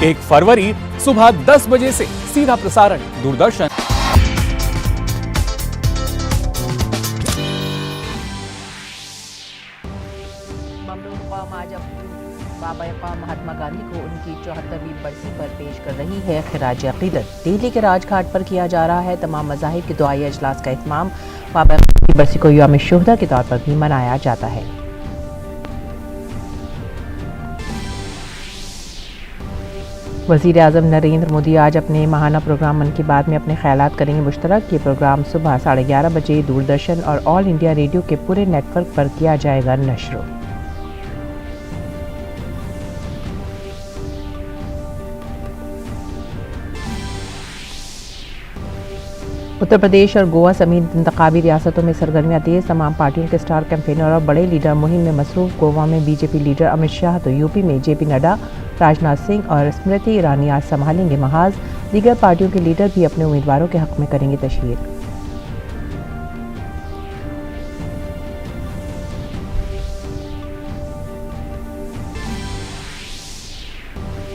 1 फरवरी सुबह 10 बजे से सीधा प्रसारण दूरदर्शन। बाबा क़ौम महात्मा गांधी को उनकी 74वीं बरसी पर पेश कर रही है खिराज अक़ीदत। दिल्ली के राजघाट पर किया जा रहा है तमाम मज़ाहिब के दुआई अजलास का इत्माम। बाबा की बरसी को यौम शुहदा के तौर पर भी मनाया जाता है। वज़ीर आज़म नरेंद्र मोदी आज अपने माहाना प्रोग्राम मन की बात में अपने ख्यालात करेंगे मुश्तरक। ये प्रोग्राम सुबह 11:30 बजे दूरदर्शन और ऑल इंडिया रेडियो के पूरे नेटवर्क पर किया जाएगा नश्र। उत्तर प्रदेश और गोवा समेत इंतखाबी रियासतों में सरगर्मियां तेज। तमाम पार्टियों के स्टार कैंपेनर और बड़े लीडर मुहिम में मसरूफ। गोवा में बीजेपी लीडर अमित शाह तो यूपी में जेपी नड्डा, राजनाथ सिंह और स्मृति ईरानी आज संभालेंगे महाज। दीगर पार्टियों के लीडर भी अपने उम्मीदवारों के हक में करेंगे तशहीर।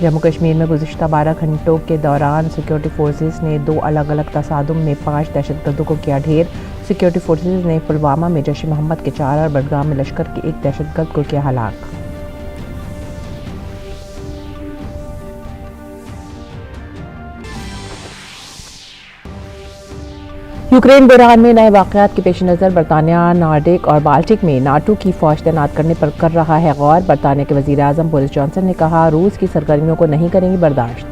जम्मू कश्मीर में गुज़िश्ता 12 घंटों के दौरान सिक्योरिटी फोर्सेस ने 2 अलग अलग तसादुम में 5 दहशतगर्दों को किया ढेर। सिक्योरिटी फोर्सेस ने पुलवामा में जैश ए मोहम्मद के 4 और बडगाम में लश्कर के 1 दहशतगर्द को किया हलाक। यूक्रेन बहरान में नए वाक़यात के पेश नज़र बरतानिया नॉर्डिक और बाल्टिक में नाटो की फौज तैनात करने पर कर रहा है गौर। बरतानिया के वज़ीर आज़म बोरिस जॉनसन ने कहा रूस की सरगर्मियों को नहीं करेंगे बर्दाश्त।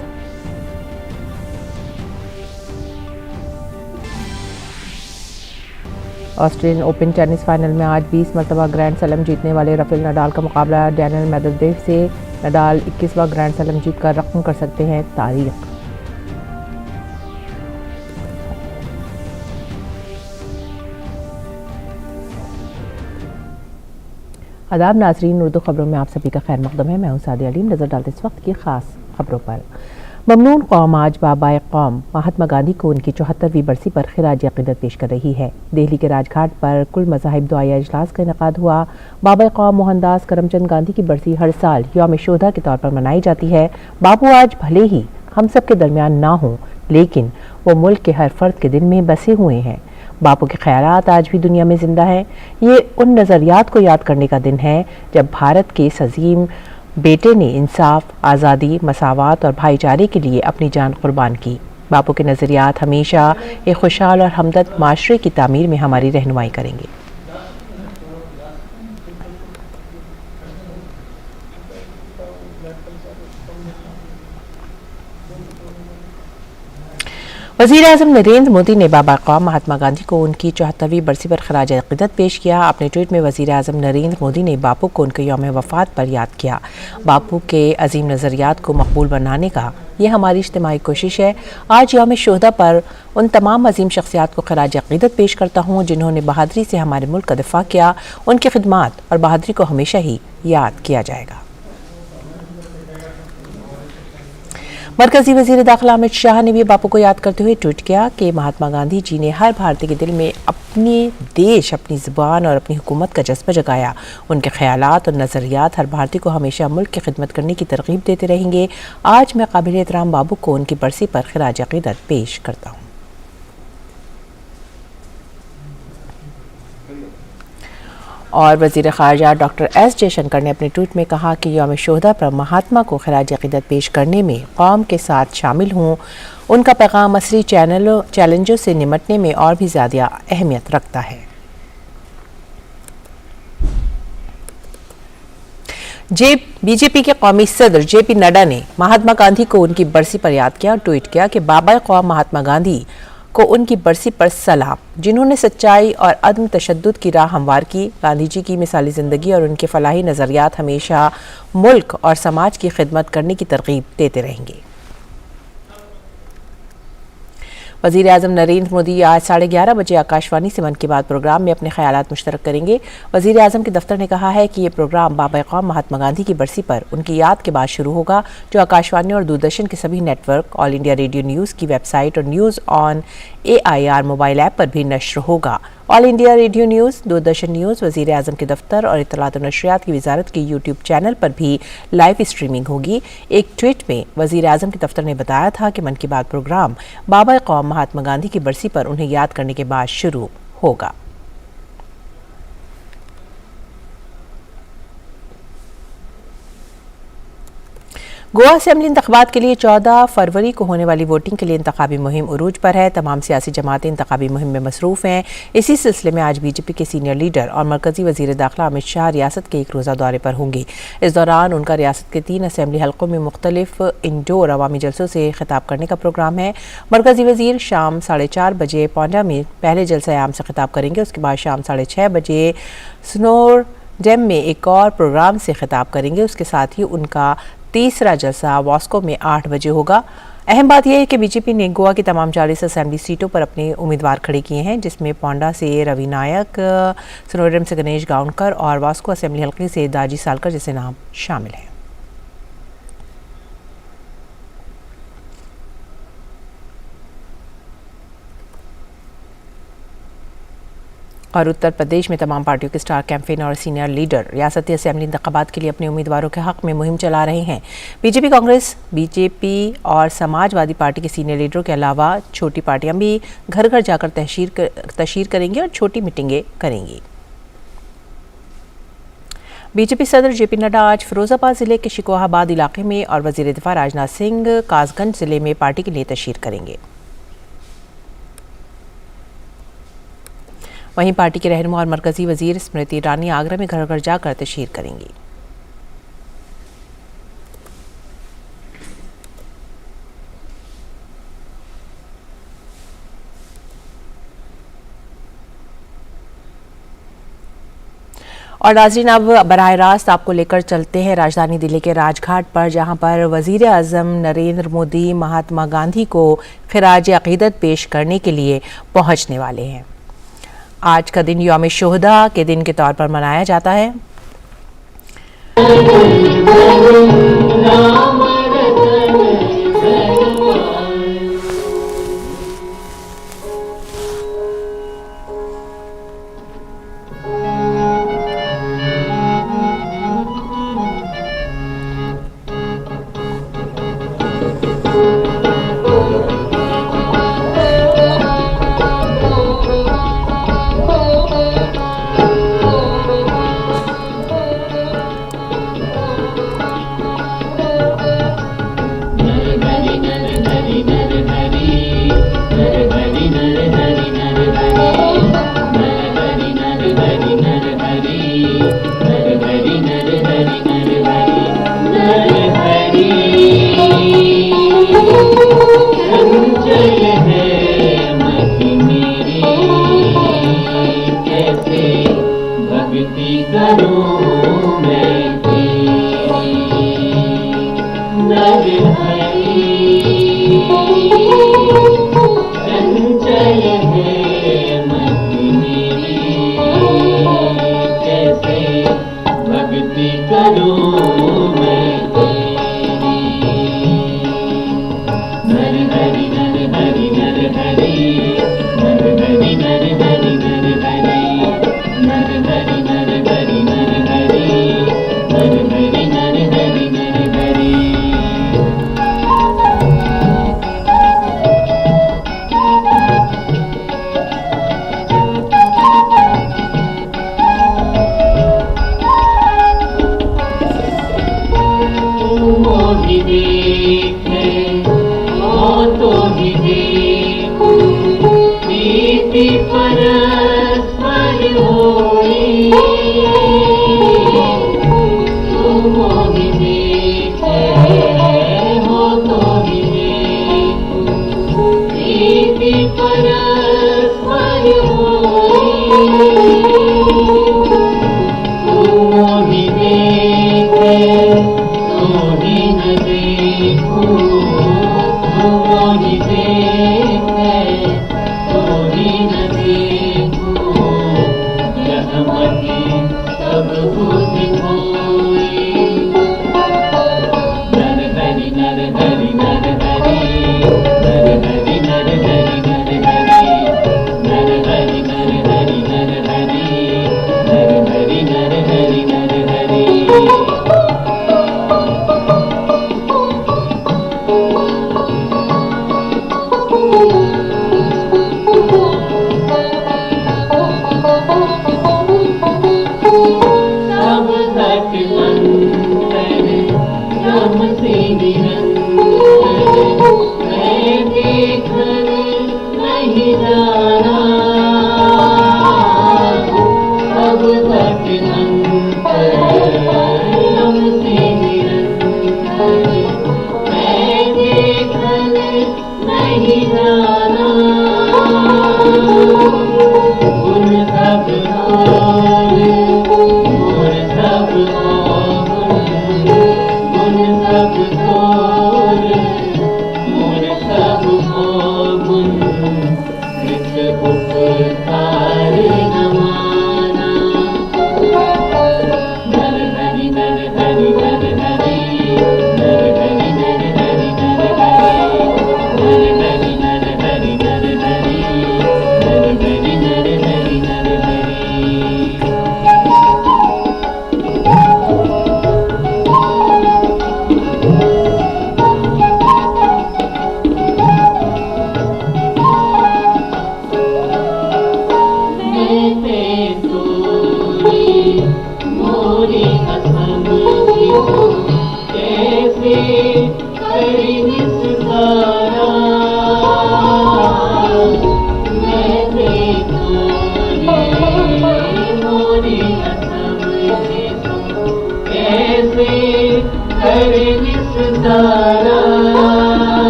ऑस्ट्रेलियन ओपन टेनिस फाइनल में आज 20 मरतबा ग्रैंड स्लैम जीतने वाले राफेल नडाल का मुकाबला डैनियल मेदवेदेव से। नडाल 21वां ग्रैंड स्लैम जीतकर रकम कर सकते हैं तारीख। आदाब नाज़रीन, उर्दू खबरों में आप सभी का खैर मकदम है। मैं हूं सादिया अलीम। नज़र डालते इस वक्त की खास खबरों पर। ममनून कौम आज बाबा कौम महात्मा गांधी को उनकी 74वीं बरसी पर खिराज अक़ीदत पेश कर रही है। दिल्ली के राजघाट पर कुल मज़ाहिब दुआई अजलास का इनेकाद हुआ। बाबा कौम मोहनदास करमचंद गांधी की बरसी हर साल यौम शुहदा के तौर पर मनाई जाती है। बापू आज भले ही हम सब के दरमियान ना हों, लेकिन वो मुल्क के हर फर्द के दिल में बसे हुए हैं। बापू के ख्यालात आज भी दुनिया में जिंदा हैं। ये उन नज़रियात को याद करने का दिन है जब भारत के इस अजीम बेटे ने इंसाफ, आज़ादी, मसावात और भाईचारे के लिए अपनी जान कुर्बान की। बापू के नज़रियात हमेशा एक खुशहाल और हमदर्द माशरे की तामीर में हमारी रहनुमाई करेंगे। वज़ीर आज़म नरेंद्र मोदी ने बाबा क़ौम महात्मा गांधी को उनकी 74वीं बरसी पर खिराज अक़ीदत पेश किया। अपने ट्वीट में वज़ीर आज़म नरेंद्र मोदी ने बापू को उनके यौम वफ़ात पर याद किया। बापू के अजीम नज़रियात को मकबूल बनाने का ये हमारी इज्तिमाई कोशिश है। आज यौम शुहदा पर उन तमाम अजीम शख्सियात को खिराज अक़ीदत पेश करता हूँ जिन्होंने बहादुरी से हमारे मुल्क का दिफा किया। उनकी खिदमात और बहादुरी को हमेशा ही याद किया जाएगा। मरकजी वज़ीर दाखिला अमित शाह ने भी बापू को याद करते हुए ट्वीट किया कि महात्मा गांधी जी ने हर भारतीय के दिल में अपने देश, अपनी ज़ुबान और अपनी हुकूमत का जज्बा जगाया। उनके ख्यालात और नज़रियात हर भारतीय को हमेशा मुल्क की खिदमत करने की तरगीब देते रहेंगे। आज मैं काबिल एहतराम बापू को उनकी बरसी पर खिराज अक़ीदत पेश करता हूँ। और वज़ीर ख़ारजा डॉक्टर एस जयशंकर ने अपने ट्वीट में कहा कि यौम शुहदा पर महात्मा को खिराज अक़ीदत पेश करने में कौम के साथ शामिल हूँ। उनका पैगाम असली चैलेंजों से निमटने में और भी ज़्यादा अहमियत रखता है। बीजेपी के कौमी सदर जेपी नड्डा ने महात्मा गांधी को उनकी बरसी पर याद किया और ट्वीट किया कि बाबा क़ौम महात्मा गांधी को उनकी बरसी पर सलाम, जिन्होंने सच्चाई और अदम तशद्दुद की राह हमवार की। गांधी जी की मिसाली ज़िंदगी और उनके फलाही नज़रियात हमेशा मुल्क और समाज की खिदमत करने की तरगीब देते रहेंगे। वज़ीर आज़म नरेंद्र मोदी आज 11:30 बजे आकाशवाणी से मन की बात प्रोग्राम में अपने ख्यालात मुश्तरक करेंगे। वज़ीर आज़म के दफ्तर ने कहा है कि ये प्रोग्राम बाबा क़ौम महात्मा गांधी की बरसी पर उनकी याद के बाद शुरू होगा, जो आकाशवाणी और दूरदर्शन के सभी network, all India radio news की वेबसाइट और news on AIR mobile app पर भी नश्र होगा। All India radio news, Doordarshan news, वज़ीर आज़म के दफ्तर और इत्तलात और नशरियात की वजारत के YouTube चैनल पर भी लाइव स्ट्रीमिंग होगी। एक ट्वीट में वज़ीर आज़म के दफ्तर ने बताया था कि मन की बात प्रोग्राम बाबा कौम महात्मा गांधी की बरसी पर उन्हें याद करने के बाद शुरू होगा। गोवा असेंबली इंतखाबात के लिए 14 फरवरी को होने वाली वोटिंग के लिए इंतखाबी मुहिम उरूज पर है। तमाम सियासी जमातें इंतखाबी मुहिम में मसरूफ़ हैं। इसी सिलसिले में आज बीजेपी के सीनियर लीडर और मरकजी वज़ीर दाखिला अमित शाह रियासत के एक रोज़ा दौरे पर होंगे। इस दौरान उनका रियासत के 3 असेंबली हलकों में मुख्तलिफ इंडोर अवामी जलसों से खिताब करने का प्रोग्राम है। मरकजी वज़ीर शाम 4:30 बजे पौंडा में पहले जलसा आम से खिताब करेंगे। उसके बाद शाम 6:30 बजे स्नोर डैम में एक और प्रोग्राम से खिताब करेंगे। उसके साथ ही उनका तीसरा जलसा वास्को में 8 बजे होगा। अहम बात यह है कि बीजेपी ने गोवा की तमाम 40 असेंबली सीटों पर अपने उम्मीदवार खड़े किए हैं, जिसमें पोंडा से रवि नायक, स्नोरडम से गणेश गाउनकर और वास्को असेंबली हल्के से दाजी सालकर जैसे नाम शामिल हैं। और उत्तर प्रदेश में तमाम पार्टियों के स्टार कैंपेनर और सीनियर लीडर रियासती असेंबली इंतखाबात के लिए अपने उम्मीदवारों के हक में मुहिम चला रहे हैं। बीजेपी, कांग्रेस, बीजेपी और समाजवादी पार्टी के सीनियर लीडरों के अलावा छोटी पार्टियां भी घर घर जाकर तशहीर करेंगी और छोटी मीटिंगें करेंगी। बीजेपी सदर जेपी नड्डा आज फिरोजाबाद जिले के शिकोहाबाद इलाके में और वजीर दिफा राजनाथ सिंह कासगंज जिले में पार्टी के लिए तशहीर करेंगे। वहीं पार्टी के रहनुमा और मरकजी वजीर स्मृति ईरानी आगरा में घर घर जाकर तशहीर करेंगी। और नाज़रीन, अब बराह रास्त आपको लेकर चलते हैं राजधानी दिल्ली के राजघाट पर, जहां पर वजीर आज़म नरेंद्र मोदी महात्मा गांधी को खिराज अकीदत पेश करने के लिए पहुंचने वाले हैं। आज का दिन यौम शोहदा के दिन के तौर पर मनाया जाता है।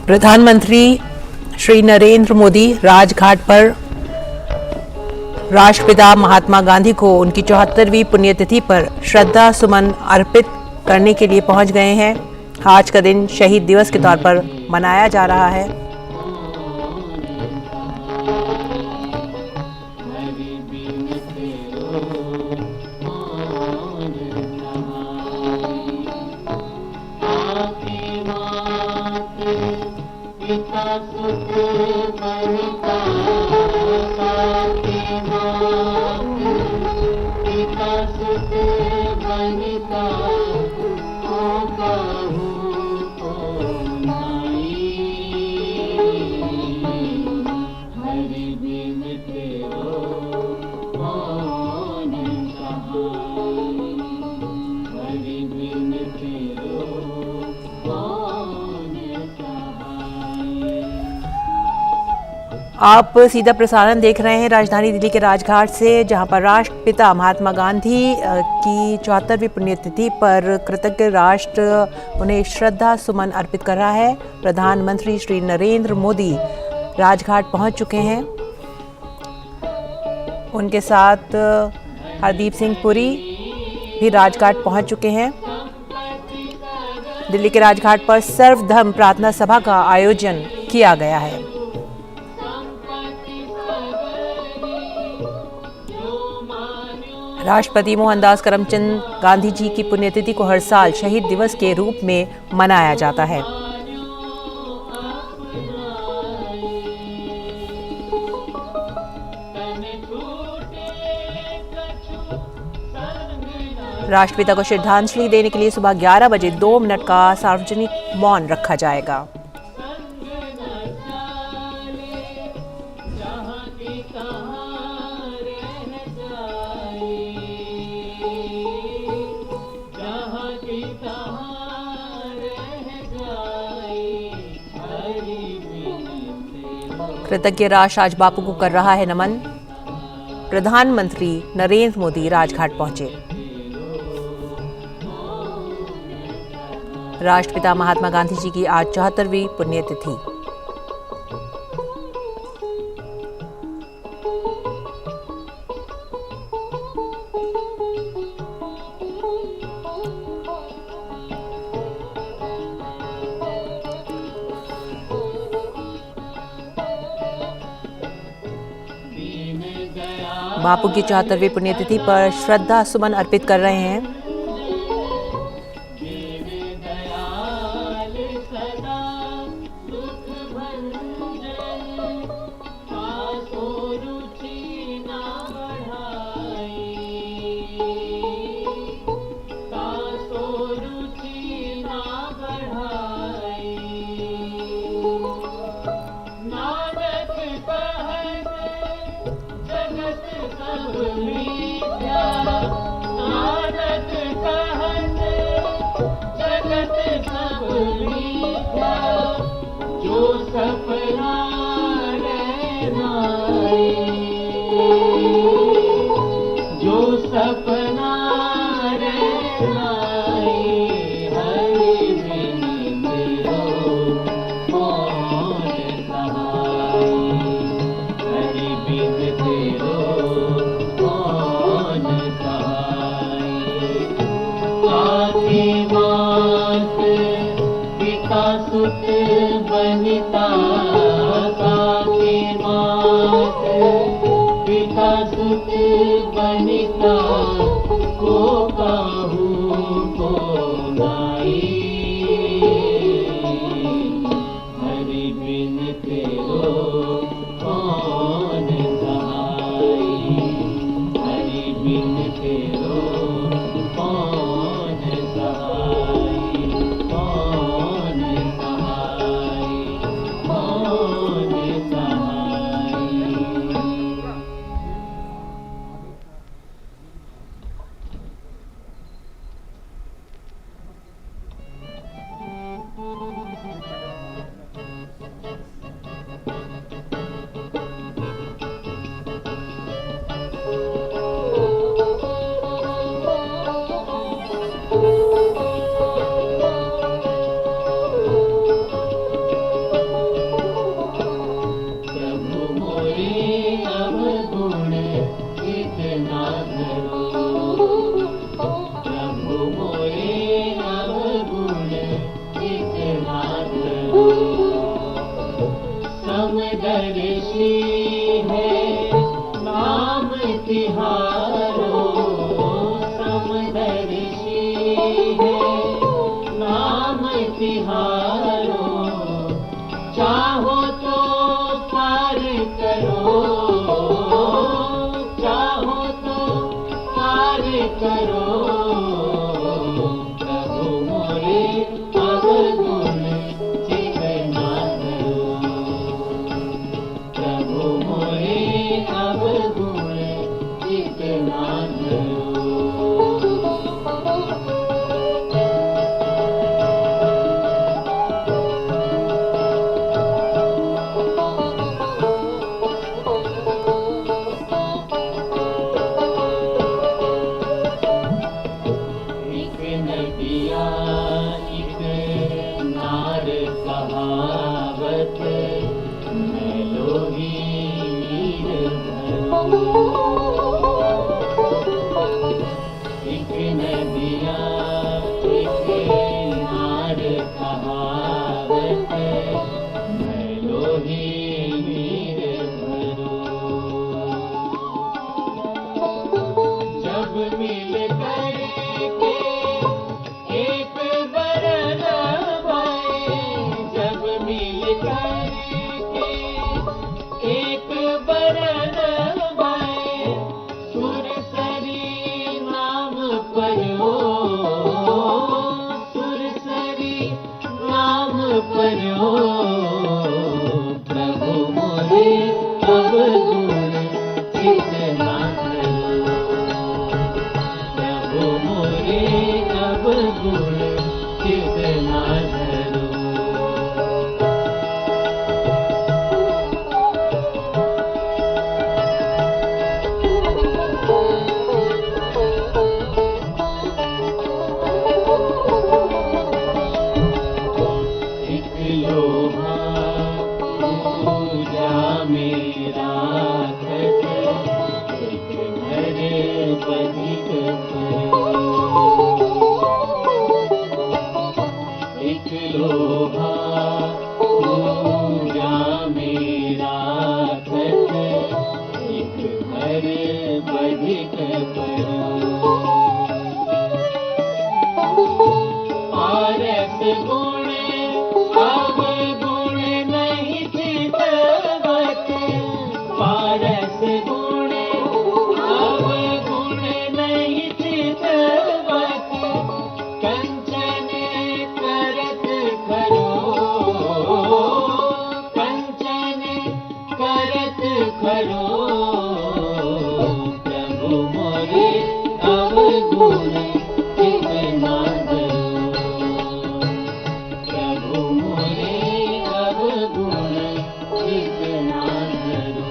प्रधानमंत्री श्री नरेंद्र मोदी राजघाट पर राष्ट्रपिता महात्मा गांधी को उनकी 74वीं पुण्यतिथि पर श्रद्धा सुमन अर्पित करने के लिए पहुंच गए हैं। आज का दिन शहीद दिवस के तौर पर मनाया जा रहा है। हरि बिन तेरो कौन सहाय। आप सीधा प्रसारण देख रहे हैं राजधानी दिल्ली के राजघाट से, जहां पर राष्ट्रपिता महात्मा गांधी की 74वीं पुण्यतिथि पर कृतज्ञ राष्ट्र उन्हें श्रद्धा सुमन अर्पित कर रहा है। प्रधानमंत्री श्री नरेंद्र मोदी राजघाट पहुंच चुके हैं। उनके साथ हरदीप सिंह पुरी भी राजघाट पहुंच चुके हैं। दिल्ली के राजघाट पर सर्वधर्म प्रार्थना सभा का आयोजन किया गया है। राष्ट्रपति मोहनदास करमचंद गांधी जी की पुण्यतिथि को हर साल शहीद दिवस के रूप में मनाया जाता है। राष्ट्रपिता को श्रद्धांजलि देने के लिए सुबह 11 बजे 2 मिनट का सार्वजनिक मौन रखा जाएगा। कृतज्ञ राष्ट्र आज बापू को कर रहा है नमन। प्रधानमंत्री नरेंद्र मोदी राजघाट पहुंचे। राष्ट्रपिता महात्मा गांधी जी की आज 74वीं पुण्यतिथि। बापू की 74वीं पुण्यतिथि पर श्रद्धा सुमन अर्पित कर रहे हैं। मिल करके एक बरन भाई, जब मिल करके एक बरन भाई, सुरसरी नाम पर हो, सुरसरी नाम पर हो, प्रभु मोरे अब गुण कितना करो, प्रभु मोरे अब गुण कितना करो। एक लोहा पूजा मेरा खत, एक घर बधिक करो, एक लोहा पूजा मेरा खत, एक घर बधिक करो। पारस गुण अब गुण नहीं चितवत, पारस गुण अब गुण नहीं चितवत, कंचन करत खरो, कंचन करत खरो, प्रभु मोरे अब गुण कितना करो, प्रभु मोरे अब गुण कितना करो।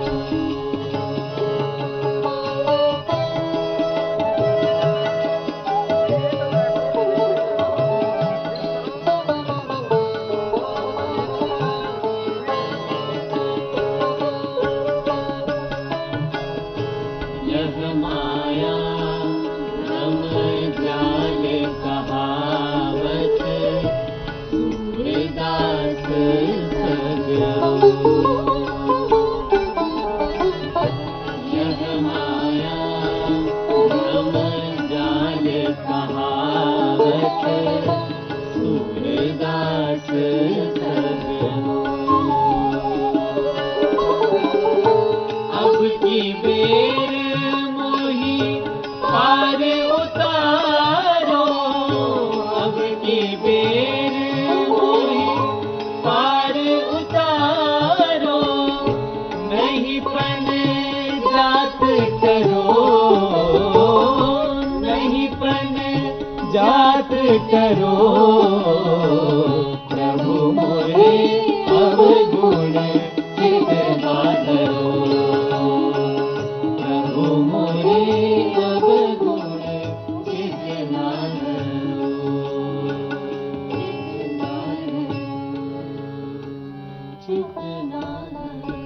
यह माया रम जाल कहावत, सूरदास सगरो, यह माया रम जाल कहावत, सूरदास सगरो। अब की बेर मोही पार उतारो, अब की बेर मोही पार उतारो, नहीं पन जात करो, नहीं पन जात करो, प्रभु मोरे अब गुण कितना करो, प्रभु मोरे अब गुण कितना करो, कितना करो।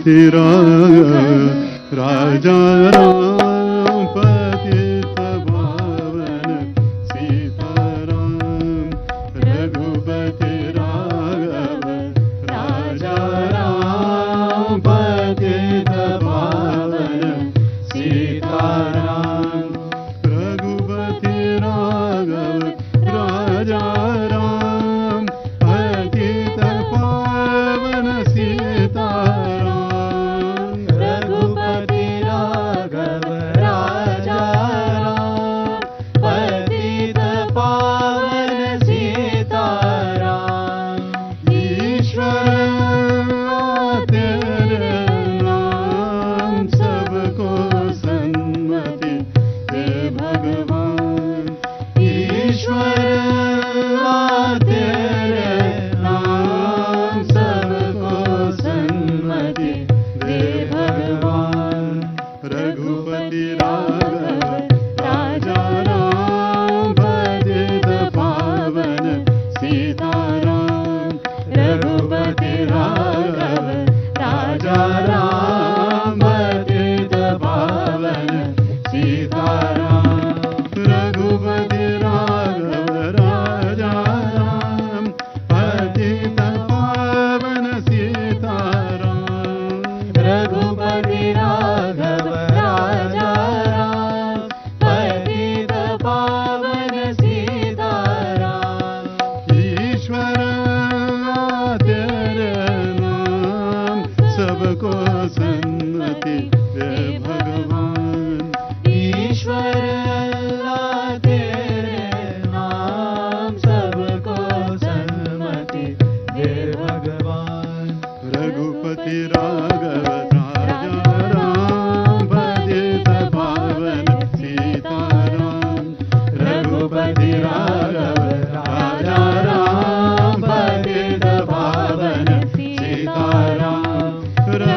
रघुपति राघव राजा राम पतित पावन सीताराम रघुपति राघव राजा राम पतित पावन सीताराम रघुपति राघव राजा राम पतित पावन सीताराम रघुपति राघव राजा राम पतित पावन सीताराम ईश्वर तेरे नाम सबको सन्मति दे भगवान ईश्वर तेरे नाम सबको सन्मति दे भगवान रघुपति राघव राजा राम पतित पावन सीताराम रघुपति राघव राजा राम पतित पावन सीताराम रघुपति राघव राजा राम पतित पावन सीताराम रघुपति राघव राजा राम पतित पावन सीताराम ईश्वर तेरे नाम सबको सन्मति दे भगवान ईश्वर तेरे नाम सबको सन्मति दे भगवान रघुपति राघव राजा राम पतित पावन सीताराम रघुपति राघव राजा राम पतित पावन सीताराम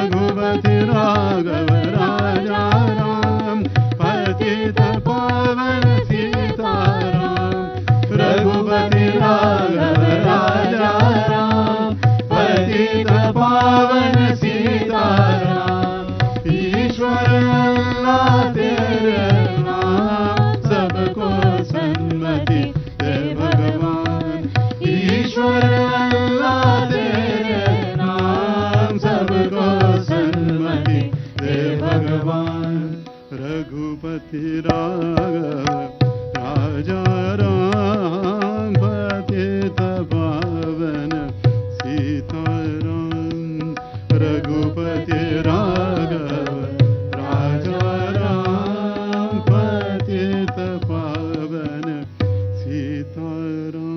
रघुपति राघव राजा राम पतित पावन सीताराम रघुपति राघव राजा राम पतित पावन सीताराम ईश्वर तेरे नाम सबको सन्मति दे भगवान ईश्वर तेरे नाम सबको सन्मति दे भगवान रघुपति राघव राजा राम पतित पावन सीताराम रघुपति राघव राजा राम पतित पावन सीताराम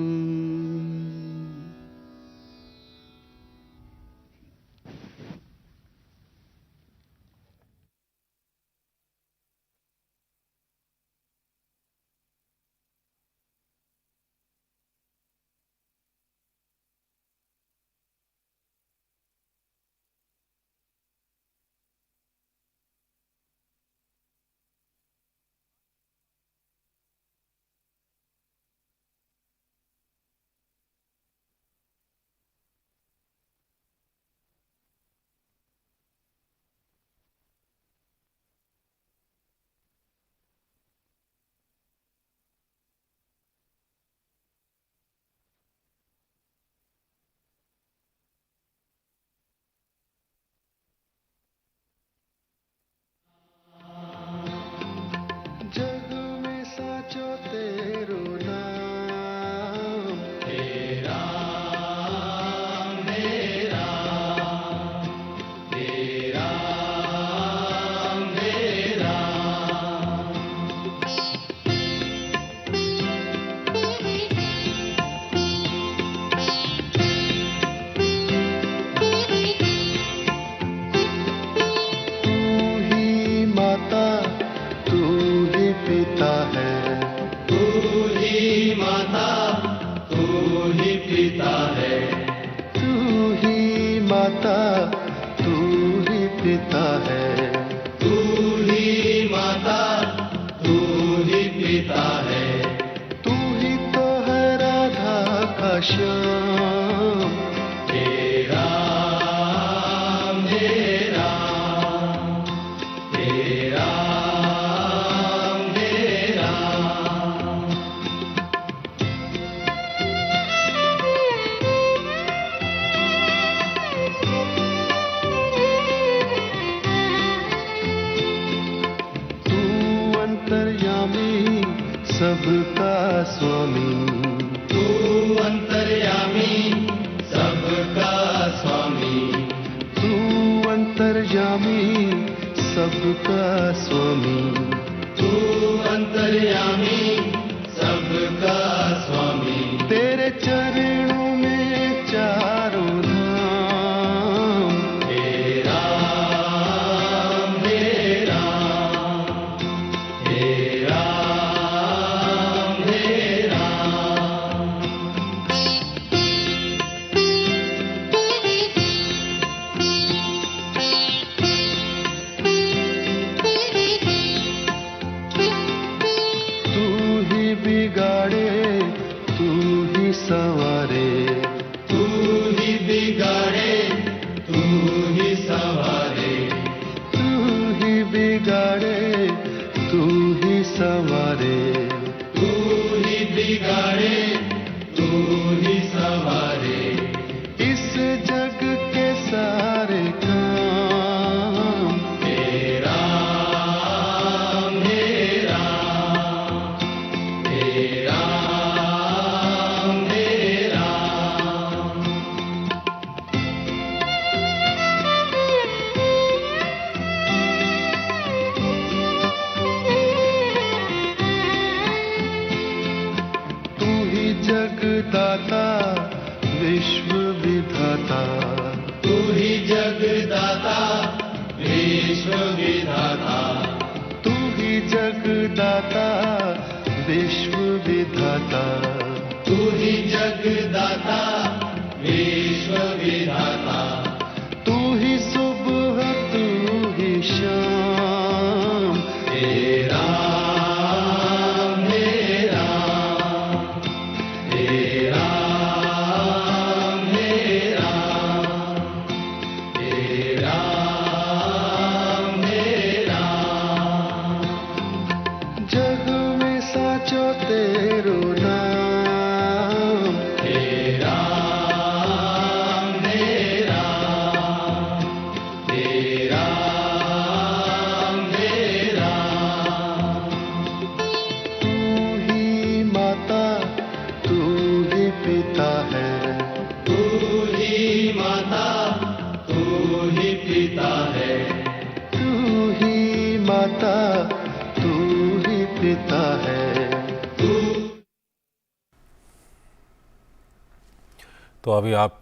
जग में साचो तेरो नाम तेरा मेरा तेरा मेरा तू ही माता तू ही पिता है तू ही माता तू ही पिता है तू ही माता तू ही पिता है तू ही माता तू ही पिता है तू ही तो है राधा का श्याम तेरा मेरा सबका स्वामी, तू अंतर्यामी सबका स्वामी, तू अंतर्यामी सबका स्वामी, तू अंतर्यामी सबका स्वामी। तेरे चरणों में चारों धाम, हे राम हे राम, हे राम हे राम। तू ही बिगाड़े तू ही संवारे, तू ही बिगाड़े तू ही संवारे, तू ही बिगाड़े तू ही संवारे, तू ही बिगाड़े तू ही संवारे। इस जग के सारे काम, हे राम हे राम, हे राम हे राम। तू ही जगदाता विश्व विधाता, तू ही जगदाता विश्व विधाता, तू ही जगदाता विश्व विधाता, तू ही जगदाता विश्व विधाता। तू ही सुबह तू ही शाम, हे राम हे राम, हे राम हे राम, हे राम हे राम। जग में साचो तेरो नाम, हे राम हे राम, हे राम हे राम। तू ही माता तू ही पिता है, तू ही माता तू ही पिता है, तू ही माता तू ही पिता है। तू तो अभी आप